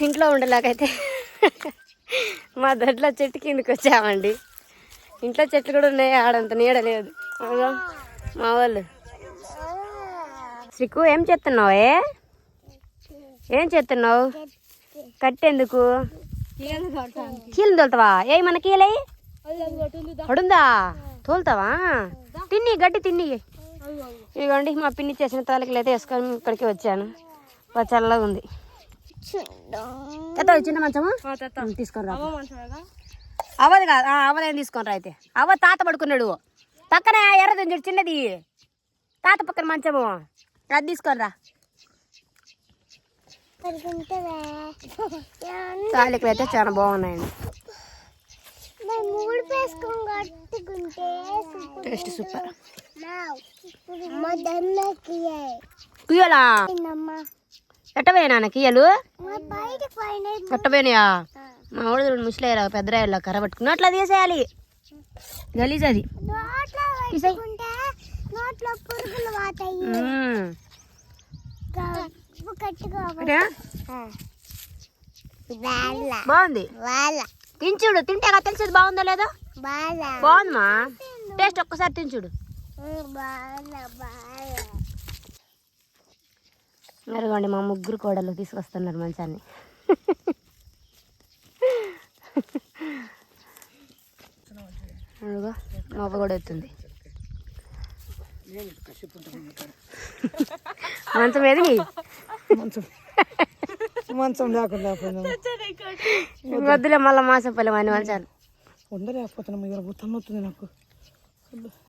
ఇంట్లో ఉండలేకైతే మా దొడ్లో చెట్టు కిందకి వచ్చామండి. ఇంట్లో చెట్లు కూడా ఉన్నాయి, ఆడంత నీడ లేదు. మా వాళ్ళు శ్రీకు ఏం చేస్తున్నావే? ఏం చేస్తున్నావు? కట్టేందుకు? కీలు తోలుతావా? ఏ మన కీలై అడుందా? తోలుతావా? తిన్ని గడ్డి తిన్ని. ఇదిగోండి మా పిన్ని చేసిన తాలికలు అయితే వేసుకొని ఇక్కడికి వచ్చాను. చల్లగా ఉంది. చిన్న మంచమా తీసుకొని రా. అవ్వదు కాదు, అవ్వదేం తీసుకొని రా. అయితే అవ్వ తాత పడుకున్నాడు పక్కన, ఎర్రది చూడు చిన్నది తాత పక్కన మంచము, అది తీసుకొని రా. తాలికలు అయితే చాలా బాగున్నాయండి. Taste super. కుయ్యలా ఎట్టపోయినా కియ్యలు ఎట్టపోయినాయా? మా ఊళ్ళో ముసలేరా పెద్దరాయలా కర్ర పట్టుకుని అట్లా తీసేయాలి. గలీజ్ అది. బాగుంది. తించుడు, తింటే కదా తెలిసేది బాగుందో లేదో. బాగుందమ్మా, టేస్ట్ ఒక్కసారి తించుడు. అరగండి మా ముగ్గురు కోడలు తీసుకొస్తున్నారు మంచాన్ని. అడుగు మొబ్బ కూడా ఎత్తుంది. మంచం ఎదిగి మంచం లేకుండా వద్దులే, మళ్ళీ మాసపల్లి అన్ని మంచాలు ఉండలేకపోతున్నాం. నాకు